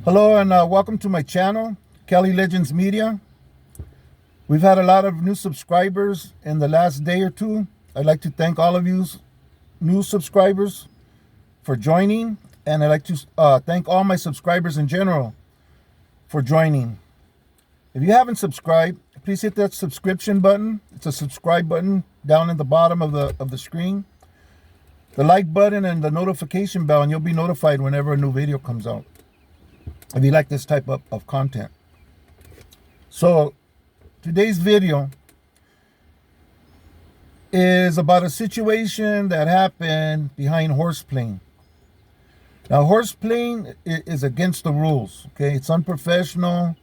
Hello and welcome to my channel, Kelly Legends Media. We've had a lot of new subscribers in the last day or two. I'd like to thank all of you new subscribers for joining, and I'd like to thank all my subscribers in general for joining. If you haven't subscribed, please hit that subscription button. It's a subscribe button down at the bottom of the screen. The like button and the notification bell, and you'll be notified whenever a new video comes out, if you like this type of content. So today's video is about a situation that happened behind Horseplay. Now, Horseplay is against the rules, okay? It's unprofessional,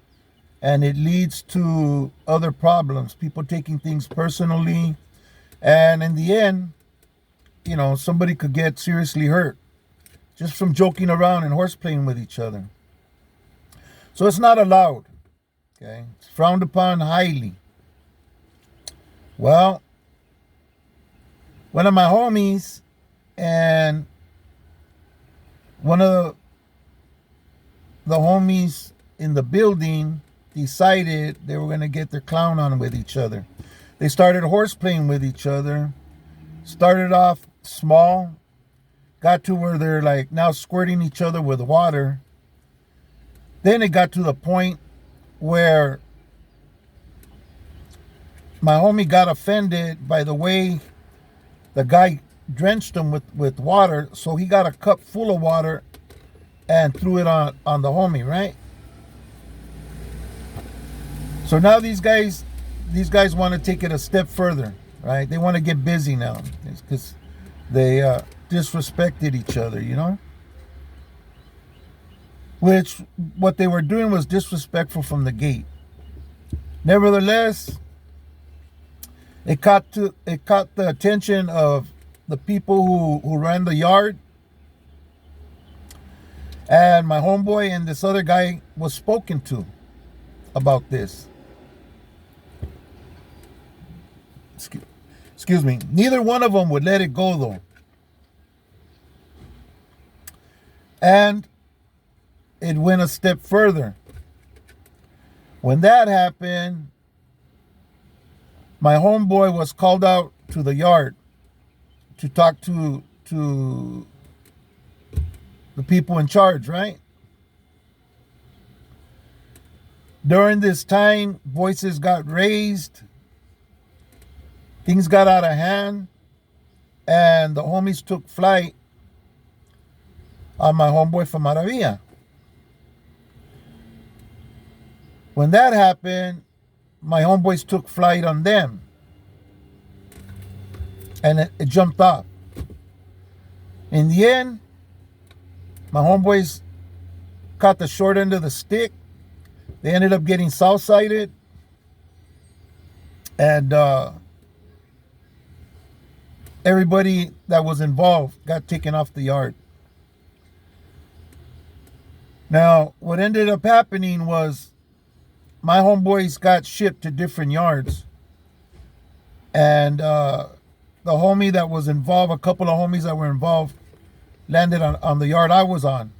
and it leads to other problems, people taking things personally, and in the end, you know, somebody could get seriously hurt just from joking around and horseplaying with each other. So it's not allowed, okay? It's frowned upon highly. Well, one of my homies and one of the homies in the building decided they were going to get their clown on with each other. They started horseplaying with each other. Started off small, got to where they're like now squirting each other with water. Then it got to the point where my homie got offended by the way the guy drenched him with water. So he got a cup full of water and threw it on the homie, right? So now these guys want to take it a step further, right? They want to get busy now because they disrespected each other, you know? Which, what they were doing was disrespectful from the gate. Nevertheless, it caught the attention of the people who ran the yard. And my homeboy and this other guy was spoken to about this. Excuse me. Neither one of them would let it go, though. And it went a step further. When that happened, my homeboy was called out to the yard to talk to the people in charge, right? During this time, voices got raised. Things got out of hand. And the homies took flight on my homeboy from Maravilla. When that happened, my homeboys took flight on them. And it jumped off. In the end, my homeboys caught the short end of the stick. They ended up getting south-sided. And everybody that was involved got taken off the yard. Now, what ended up happening was my homeboys got shipped to different yards. And the homie that was involved, a couple of homies that were involved, landed on the yard I was on.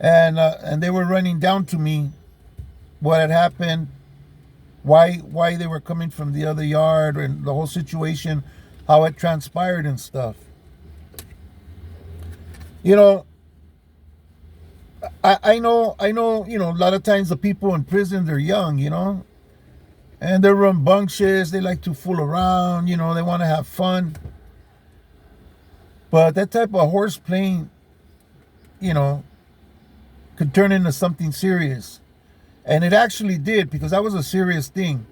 And they were running down to me what had happened, why they were coming from the other yard, and the whole situation, how it transpired and stuff. You know, I know, you know, a lot of times the people in prison, they're young, you know, and they're rambunctious. They like to fool around, you know, they want to have fun. But that type of horseplaying, you know, could turn into something serious. And it actually did, because that was a serious thing.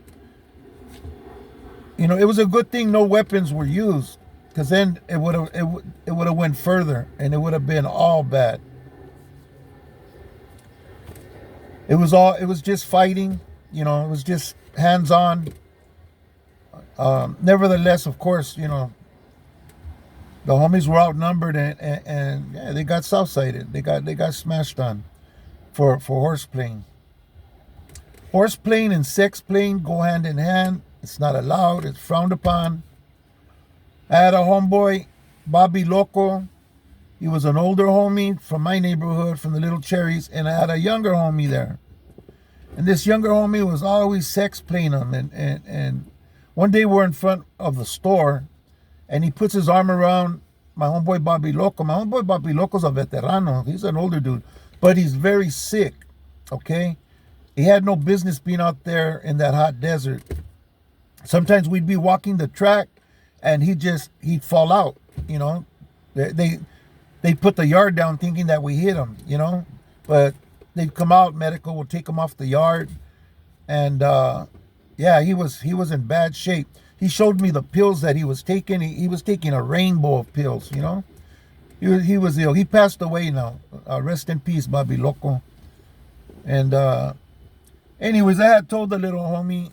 You know, it was a good thing no weapons were used, because then it would have went further, and it would have been all bad. It was just fighting, you know, it was just hands-on. Nevertheless, of course, you know, the homies were outnumbered, and yeah, they got south-sided. They got smashed on for horseplaying. Horseplaying and sexplaying go hand in hand. It's not allowed. It's frowned upon. I had a homeboy, Bobby Loco. He was an older homie from my neighborhood, from the Little Cherries, and I had a younger homie there. And this younger homie was always sex playing him. And one day we're in front of the store, and he puts his arm around my homeboy Bobby Loco. My homeboy Bobby Loco's a veterano. He's an older dude, but he's very sick, okay? He had no business being out there in that hot desert. Sometimes we'd be walking the track, and he'd fall out, you know? They put the yard down thinking that we hit him, you know? But they'd come out, medical would take him off the yard. And, yeah, he was in bad shape. He showed me the pills that he was taking. He was taking a rainbow of pills, you know? He was ill. He passed away now. Rest in peace, Bobby Loco. And, anyways, I had told the little homie,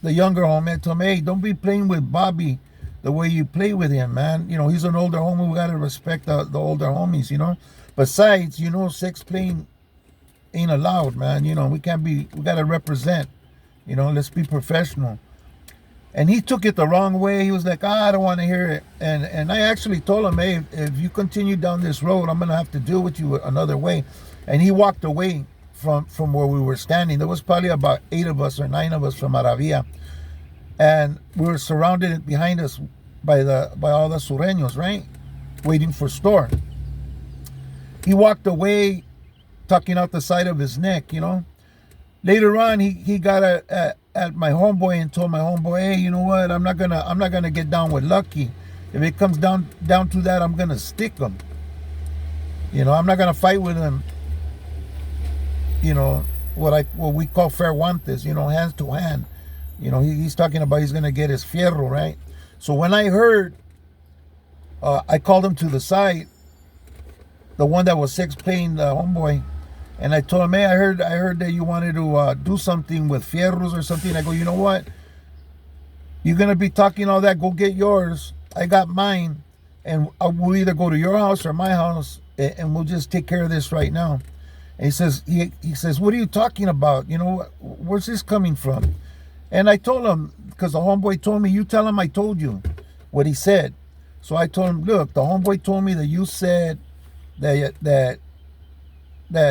the younger homie, I told him, hey, don't be playing with Bobby the way you play with him, man. You know, he's an older homie. We got to respect the older homies, you know? Besides, you know, sex playing ain't allowed, man. You know, we got to represent, you know, let's be professional. And he took it the wrong way. He was like, I don't want to hear it. And I actually told him, hey, if you continue down this road, I'm going to have to deal with you another way. And he walked away from where we were standing. There was probably about 8 of us or 9 of us from Maravilla. And we were surrounded behind us by all the sureños, right? Waiting for store. He walked away, tucking out the side of his neck, you know. Later on, he got at my homeboy and told my homeboy, hey, you know what? I'm not gonna get down with Lucky. If it comes down to that, I'm gonna stick him. You know, I'm not gonna fight with him. You know, what we call fair guantes, you know, hands to hand. You know, he's talking about he's gonna get his fierro, right? So when I heard, I called him to the side, the one that was sex playing the homeboy. And I told him, hey, I heard that you wanted to do something with fierros or something. I go, you know what? You're going to be talking all that. Go get yours. I got mine. And we'll either go to your house or my house, and we'll just take care of this right now. And he says, what are you talking about? You know, where's this coming from? And I told him, because the homeboy told me, you tell him I told you what he said. So I told him, look, the homeboy told me that you said that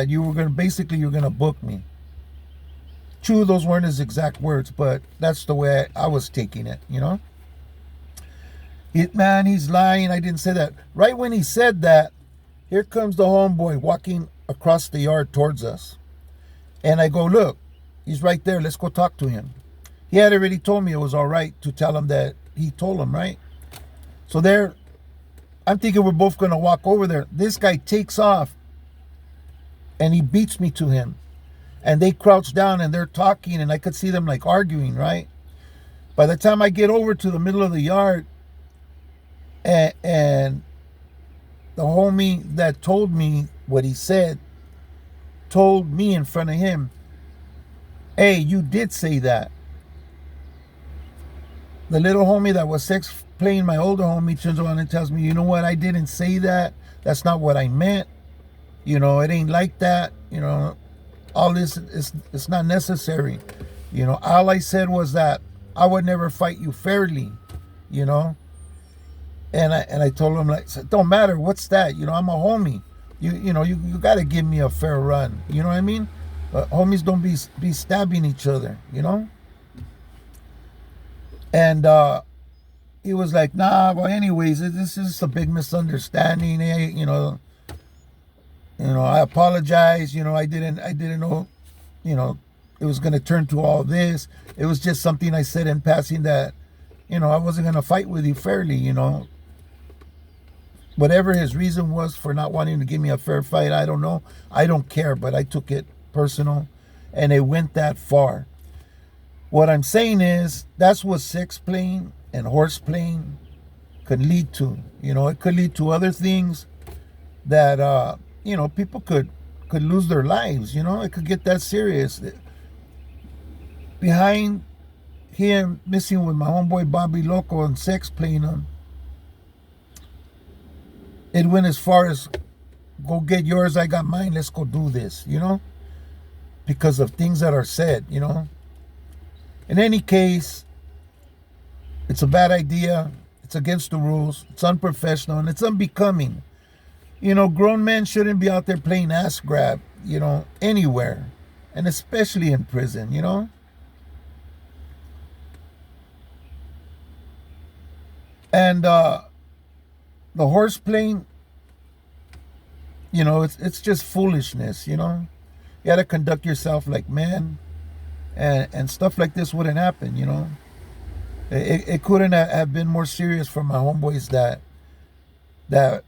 you were you're gonna book me. True, those weren't his exact words, but that's the way I was taking it, you know. Man, he's lying. I didn't say that. Right when he said that, here comes the homeboy walking across the yard towards us. And I go, look, he's right there. Let's go talk to him. He had already told me it was all right to tell him that he told him, right? So there, I'm thinking we're both gonna walk over there. This guy takes off and he beats me to him. And they crouch down and they're talking, and I could see them like arguing, right? By the time I get over to the middle of the yard, and the homie that told me what he said told me in front of him, hey, you did say that. The little homie that was sex playing my older homie turns around and tells me, you know what, I didn't say that. That's not what I meant. You know, it ain't like that. You know, all this it's not necessary. You know, all I said was that I would never fight you fairly, you know. And I told him, like, don't matter, what's that? You know, I'm a homie. You know, you got to give me a fair run. You know what I mean? But homies don't be stabbing each other, you know? And he was like, nah, well, anyways, this is a big misunderstanding. Hey, you know, I apologize. You know, I didn't know, you know, it was going to turn to all this. It was just something I said in passing that, you know, I wasn't going to fight with you fairly, you know. Whatever his reason was for not wanting to give me a fair fight, I don't know. I don't care, but I took it personal, and it went that far. What I'm saying is, that's what sex playing and horse playing could lead to. You know, it could lead to other things that, you know, people could lose their lives. You know, it could get that serious. Behind him messing with my homeboy Bobby Loco and sex playing him, it went as far as, go get yours, I got mine, let's go do this, you know, because of things that are said, you know. In any case, it's a bad idea. It's against the rules. It's unprofessional, and it's unbecoming You know, grown men shouldn't be out there playing ass grab, you know, anywhere. And especially in prison, you know. And the horse playing, you know, it's just foolishness, you know. You got to conduct yourself like men, and stuff like this wouldn't happen, you know. It couldn't have been more serious for my homeboys that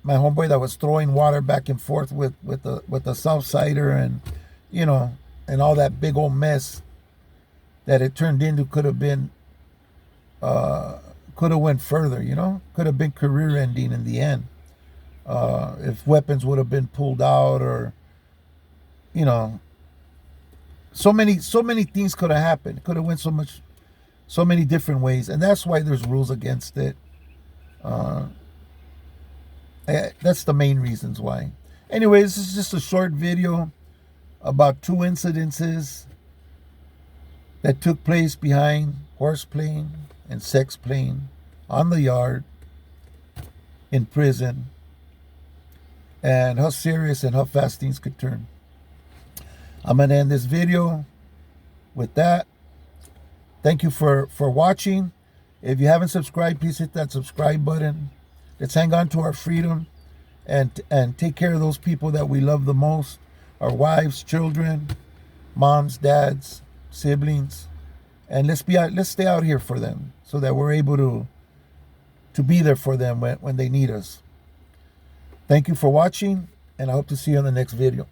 my homeboy that was throwing water back and forth with the Southsider, and you know, and all that big old mess that it turned into could have been could have went further, you know, could have been career ending in the end, if weapons would have been pulled out, or you know, so many things could have happened. It could have went so many different ways, and that's why there's rules against it. That's the main reasons why. Anyways, this is just a short video about two incidences that took place behind Horseplay and Sexplay on the yard, in prison, and how serious and how fast things could turn. I'm going to end this video with that. Thank you for watching. If you haven't subscribed, please hit that subscribe button. Let's hang on to our freedom and take care of those people that we love the most, our wives, children, moms, dads, siblings, and let's stay out here for them so that we're able to be there for them when they need us. Thank you for watching, and I hope to see you on the next video.